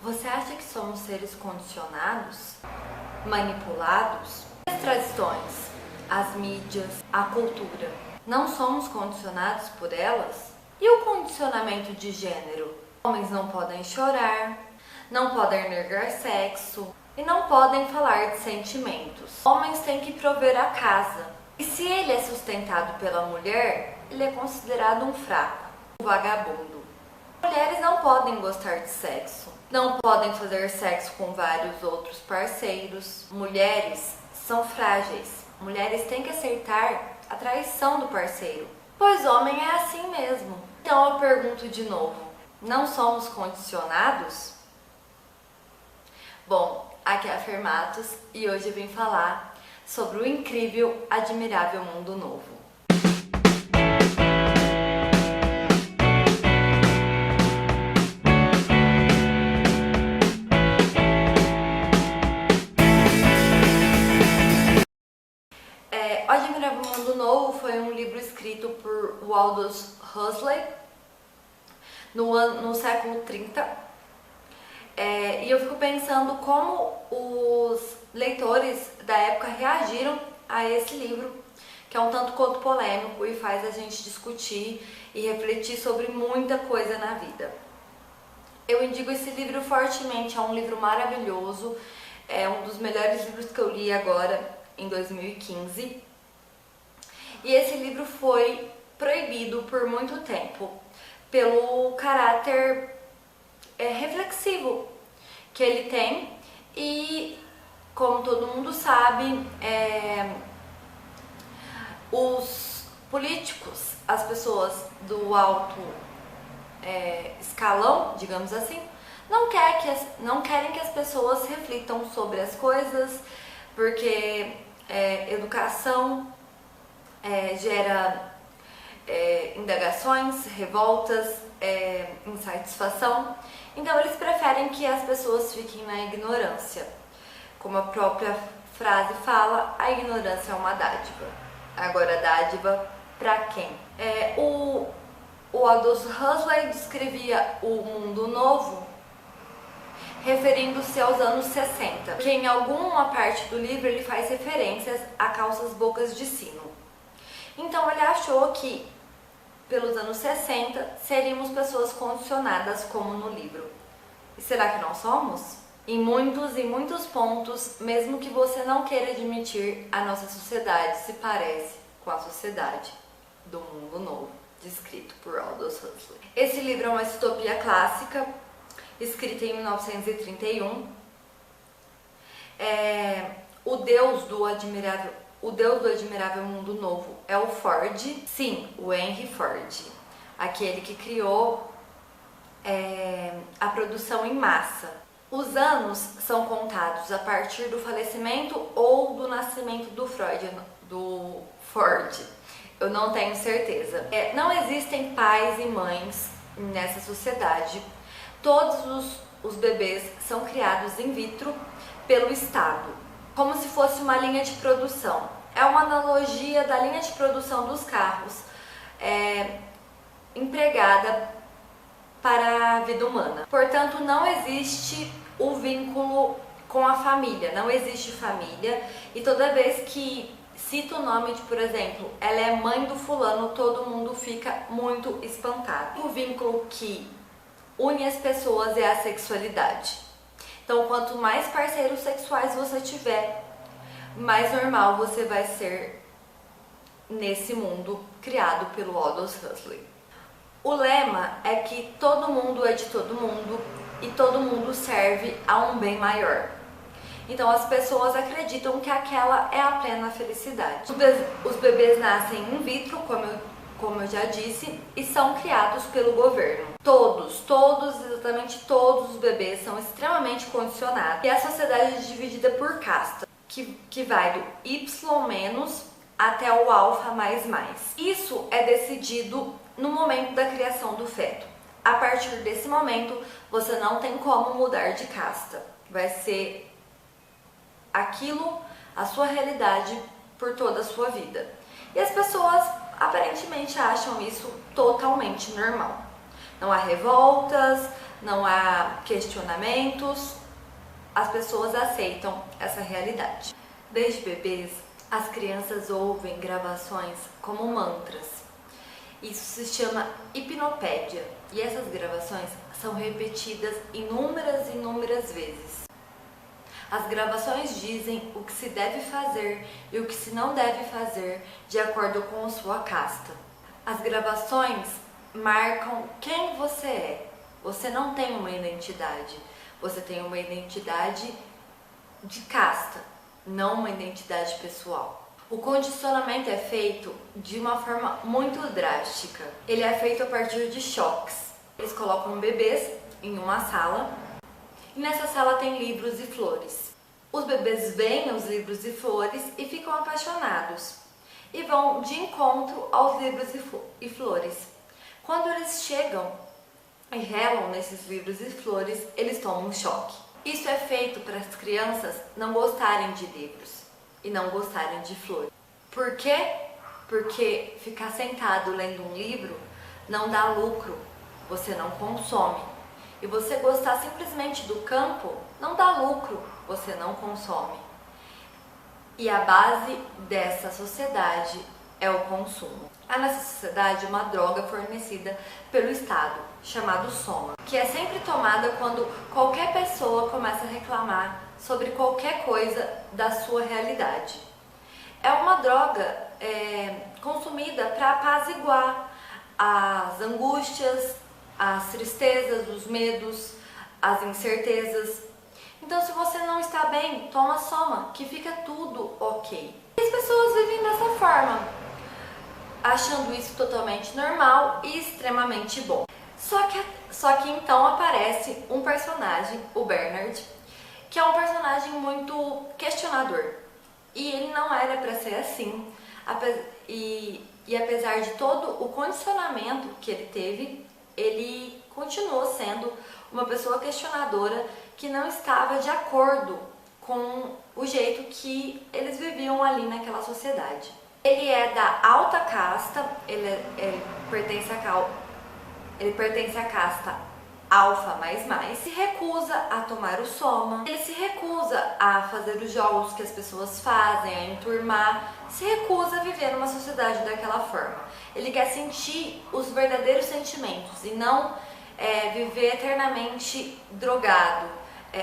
Você acha que somos seres condicionados, manipulados? As tradições, as mídias, a cultura, não somos condicionados por elas? E o condicionamento de gênero? Homens não podem chorar, não podem negar sexo e não podem falar de sentimentos. Homens têm que prover a casa. E se ele é sustentado pela mulher, ele é considerado um fraco, um vagabundo. Mulheres não podem gostar de sexo, não podem fazer sexo com vários outros parceiros. Mulheres são frágeis. Mulheres têm que aceitar a traição do parceiro, pois homem é assim mesmo. Então eu pergunto de novo, não somos condicionados? Bom, aqui é a Fermatos e hoje eu vim falar sobre o incrível, admirável mundo novo. O Admirável Mundo Novo foi um livro escrito por Aldous Huxley no século 30. E eu fico pensando como os leitores da época reagiram a esse livro, que é um tanto quanto polêmico e faz a gente discutir e refletir sobre muita coisa na vida. Eu indico esse livro fortemente, é um livro maravilhoso, é um dos melhores livros que eu li agora em 2015. E esse livro foi proibido por muito tempo pelo caráter reflexivo que ele tem e, como todo mundo sabe, os políticos, as pessoas do alto escalão, digamos assim, não querem que as pessoas reflitam sobre as coisas, porque educação gera indagações, revoltas, insatisfação. Então eles preferem que as pessoas fiquem na ignorância. Como a própria frase fala, a ignorância é uma dádiva. Agora, dádiva para quem? O Aldous Huxley descrevia o mundo novo referindo-se aos anos 60, que em alguma parte do livro ele faz referências a calças bocas de sino. Então ele achou que pelos anos 60 seríamos pessoas condicionadas como no livro. E será que não somos? Em muitos pontos, mesmo que você não queira admitir, a nossa sociedade se parece com a sociedade do mundo novo, descrito por Aldous Huxley. Esse livro é uma distopia clássica, escrita em 1931. O Deus do Admirável Mundo Novo é o Ford. Sim, o Henry Ford, aquele que criou a produção em massa. Os anos são contados a partir do falecimento ou do nascimento do Ford. Eu não tenho certeza. Não existem pais e mães nessa sociedade. Todos os bebês são criados in vitro pelo Estado, como se fosse uma linha de produção. É uma analogia da linha de produção dos carros empregada para a vida humana. Portanto, não existe o vínculo com a família, não existe família, e toda vez que cita o nome de, por exemplo, ela é mãe do fulano, todo mundo fica muito espantado. O vínculo que une as pessoas é a sexualidade. Então, quanto mais parceiros sexuais você tiver, mais normal você vai ser nesse mundo criado pelo Aldous Huxley. O lema é que todo mundo é de todo mundo e todo mundo serve a um bem maior. Então as pessoas acreditam que aquela é a plena felicidade. Os bebês nascem in vitro, como eu já disse, e são criados pelo governo. Exatamente todos os bebês são extremamente condicionados. E a sociedade é dividida por casta, que vai do Y- até o alfa++. Isso é decidido no momento da criação do feto. A partir desse momento, você não tem como mudar de casta. Vai ser aquilo, a sua realidade, por toda a sua vida. E as pessoas aparentemente acham isso totalmente normal. Não há revoltas, não há questionamentos, as pessoas aceitam essa realidade. Desde bebês, as crianças ouvem gravações como mantras. Isso se chama hipnopédia e essas gravações são repetidas inúmeras vezes. As gravações dizem o que se deve fazer e o que se não deve fazer de acordo com a sua casta. As gravações marcam quem você é. Você não tem uma identidade, você tem uma identidade de casta, não uma identidade pessoal. O condicionamento é feito de uma forma muito drástica. Ele é feito a partir de choques. Eles colocam bebês em uma sala e nessa sala tem livros e flores. Os bebês veem os livros e flores e ficam apaixonados e vão de encontro aos livros e flores. Quando eles chegam e relam nesses livros e flores, eles tomam um choque. Isso é feito para as crianças não gostarem de livros e não gostarem de flores. Por quê? Porque ficar sentado lendo um livro não dá lucro, você não consome. E você gostar simplesmente do campo não dá lucro, você não consome. E a base dessa sociedade é o consumo. Há nessa sociedade uma droga fornecida pelo Estado, chamado Soma, que é sempre tomada quando qualquer pessoa começa a reclamar sobre qualquer coisa da sua realidade. É uma droga consumida para apaziguar as angústias, as tristezas, os medos, as incertezas. Então, se você não está bem, toma Soma, que fica tudo ok. E as pessoas vivem dessa forma, achando isso totalmente normal e extremamente bom. Só que então aparece um personagem, o Bernard, que é um personagem muito questionador. E ele não era para ser assim. E apesar de todo o condicionamento que ele teve, ele continuou sendo uma pessoa questionadora que não estava de acordo com o jeito que eles viviam ali naquela sociedade. Ele é da alta casta, ele pertence à casta alfa mais, se recusa a tomar o Soma, ele se recusa a fazer os jogos que as pessoas fazem, a enturmar, se recusa a viver numa sociedade daquela forma. Ele quer sentir os verdadeiros sentimentos e não viver eternamente drogado,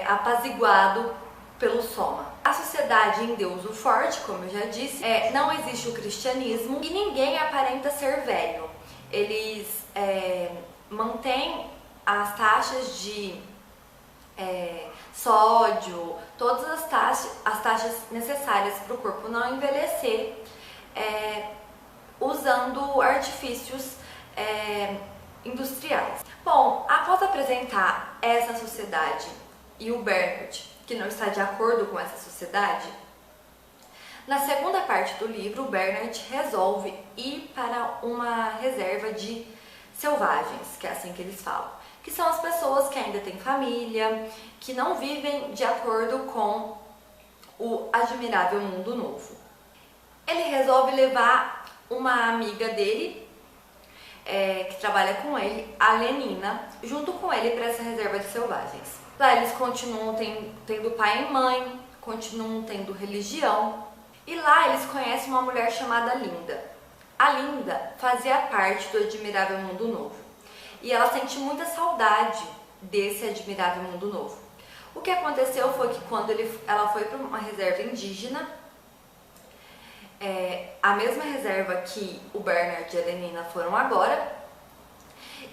apaziguado pelo Soma. A sociedade endeusa o forte, como eu já disse, não existe o cristianismo e ninguém aparenta ser velho. Eles mantêm as taxas de sódio, todas as taxas necessárias para o corpo não envelhecer, usando artifícios industriais. Bom, após apresentar essa sociedade e o Bernard, que não está de acordo com essa sociedade, na segunda parte do livro, o Bernard resolve ir para uma reserva de selvagens, que é assim que eles falam, que são as pessoas que ainda têm família, que não vivem de acordo com o admirável mundo novo. Ele resolve levar uma amiga dele, que trabalha com ele, a Lenina, junto com ele para essa reserva de selvagens. Lá eles continuam tendo pai e mãe, continuam tendo religião, e lá eles conhecem uma mulher chamada Linda. A Linda fazia parte do admirável mundo novo e ela sente muita saudade desse admirável mundo novo. O que aconteceu foi que quando ela foi para uma reserva indígena, a mesma reserva que o Bernard e a Lenina foram agora,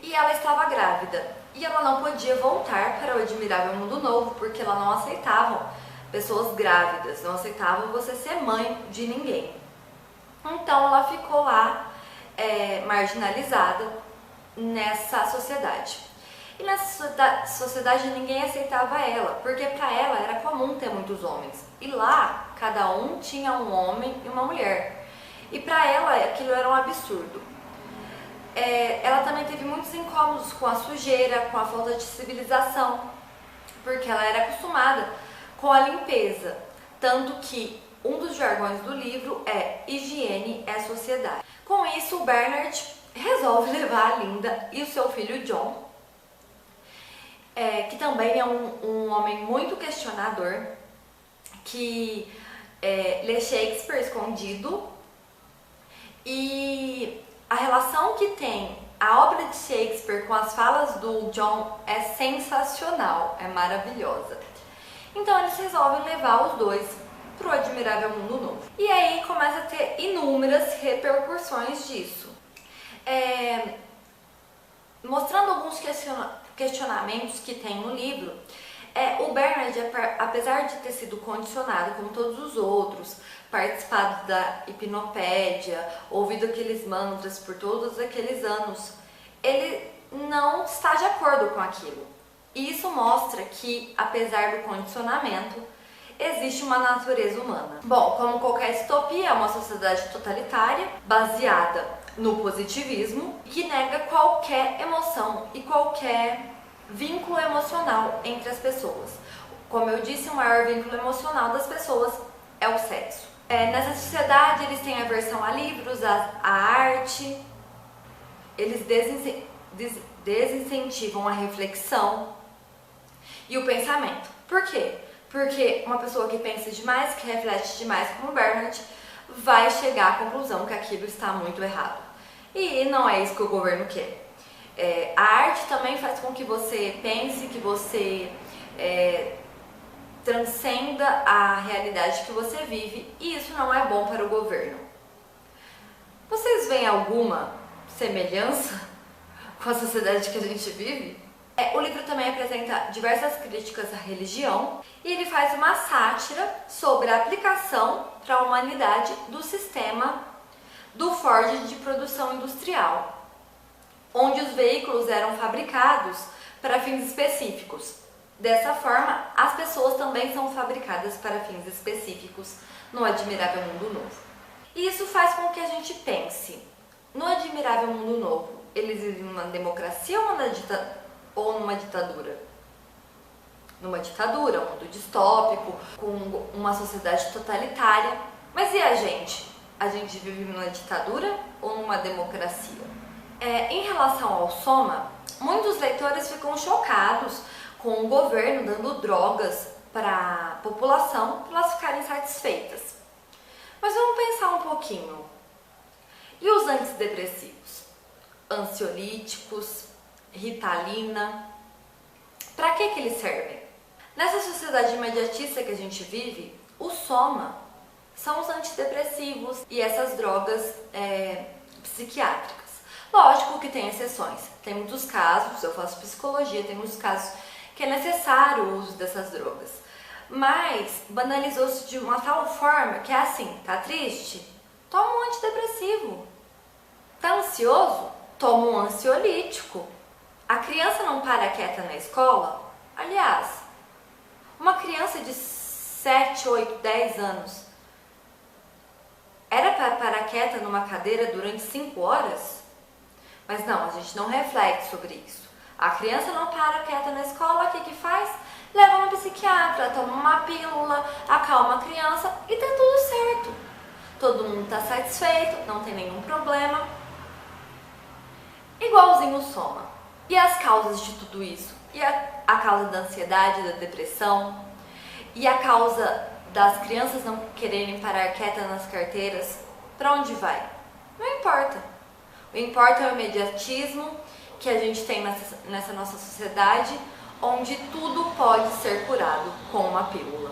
e ela estava grávida. E ela não podia voltar para o admirável mundo novo porque ela não aceitava pessoas grávidas, não aceitavam você ser mãe de ninguém. Então ela ficou lá marginalizada nessa sociedade. E nessa sociedade ninguém aceitava ela, porque para ela era comum ter muitos homens. E lá cada um tinha um homem e uma mulher. E para ela aquilo era um absurdo. Ela também teve muitos incômodos com a sujeira, com a falta de civilização, porque ela era acostumada com a limpeza. Tanto que um dos jargões do livro é higiene é sociedade. Com isso, o Bernard resolve levar a Linda e o seu filho John que também é um homem muito questionador, que lê Shakespeare escondido, e a relação que tem a obra de Shakespeare com as falas do John é sensacional, é maravilhosa. Então eles resolvem levar os dois para o Admirável Mundo Novo. E aí começa a ter inúmeras repercussões disso. Mostrando alguns questionamentos que tem no livro, o Bernard, apesar de ter sido condicionado como todos os outros, participado da hipnopédia, ouvido aqueles mantras por todos aqueles anos, ele não está de acordo com aquilo. E isso mostra que, apesar do condicionamento, existe uma natureza humana. Bom, como qualquer distopia, é uma sociedade totalitária, baseada no positivismo, que nega qualquer emoção e qualquer vínculo emocional entre as pessoas. Como eu disse, o maior vínculo emocional das pessoas é o sexo. Nessa sociedade, eles têm aversão a livros, a arte, eles desincentivam a reflexão e o pensamento. Por quê? Porque uma pessoa que pensa demais, que reflete demais como Bernard, vai chegar à conclusão que aquilo está muito errado. E não é isso que o governo quer. A arte também faz com que você pense, que você transcenda a realidade que você vive, e isso não é bom para o governo. Vocês veem alguma semelhança com a sociedade que a gente vive? O livro também apresenta diversas críticas à religião e ele faz uma sátira sobre a aplicação para a humanidade do sistema do Ford de produção industrial, onde os veículos eram fabricados para fins específicos. Dessa forma, as pessoas também são fabricadas para fins específicos no Admirável Mundo Novo. E isso faz com que a gente pense, no Admirável Mundo Novo, eles vivem numa democracia ou numa ditadura? Numa ditadura, um mundo distópico, com uma sociedade totalitária. Mas e a gente? A gente vive numa ditadura ou numa democracia? Em relação ao Soma, muitos leitores ficam chocados com o governo dando drogas para a população para elas ficarem satisfeitas. Mas vamos pensar um pouquinho. E os antidepressivos? Ansiolíticos, Ritalina, para que eles servem? Nessa sociedade imediatista que a gente vive, o Soma são os antidepressivos e essas drogas psiquiátricas. Lógico que tem exceções, tem muitos casos, eu faço psicologia, tem muitos casos que é necessário o uso dessas drogas, mas banalizou-se de uma tal forma que é assim, tá triste? Toma um antidepressivo. Tá ansioso? Toma um ansiolítico. A criança não para quieta na escola? Aliás, uma criança de 7, 8, 10 anos era para parar quieta numa cadeira durante 5 horas? Mas não, a gente não reflete sobre isso. A criança não para quieta na escola, o que faz? Leva no psiquiatra, toma uma pílula, acalma a criança e tá tudo certo. Todo mundo tá satisfeito, não tem nenhum problema. Igualzinho o Soma. E as causas de tudo isso? E a causa da ansiedade, da depressão? E a causa das crianças não quererem parar quieta nas carteiras? Para onde vai? Não importa. O que importa é o imediatismo que a gente tem nessa nossa sociedade, onde tudo pode ser curado com uma pílula.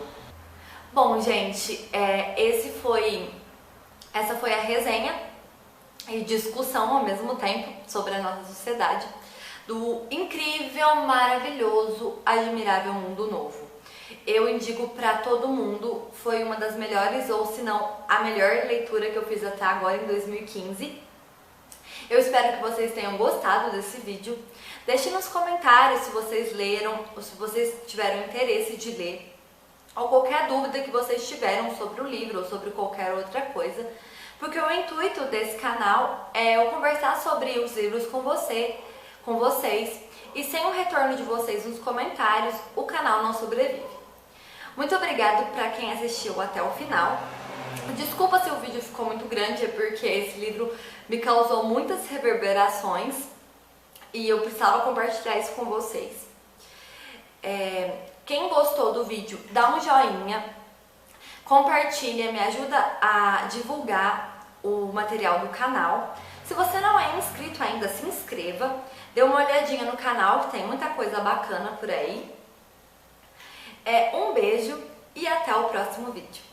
Bom, gente, essa foi a resenha e discussão ao mesmo tempo sobre a nossa sociedade, do incrível, maravilhoso, admirável Mundo Novo. Eu indico para todo mundo, foi uma das melhores, ou se não, a melhor leitura que eu fiz até agora em 2015. Eu espero que vocês tenham gostado desse vídeo. Deixem nos comentários se vocês leram, ou se vocês tiveram interesse de ler, ou qualquer dúvida que vocês tiveram sobre o livro ou sobre qualquer outra coisa, porque o intuito desse canal é eu conversar sobre os livros com vocês, e sem o retorno de vocês nos comentários, o canal não sobrevive. Muito obrigado para quem assistiu até o final. Desculpa se o vídeo ficou muito grande, é porque esse livro me causou muitas reverberações e eu precisava compartilhar isso com vocês. Quem gostou do vídeo, dá um joinha, compartilha, me ajuda a divulgar o material do canal. Se você não é inscrito ainda, se inscreva, dê uma olhadinha no canal que tem muita coisa bacana por aí. Um beijo e até o próximo vídeo.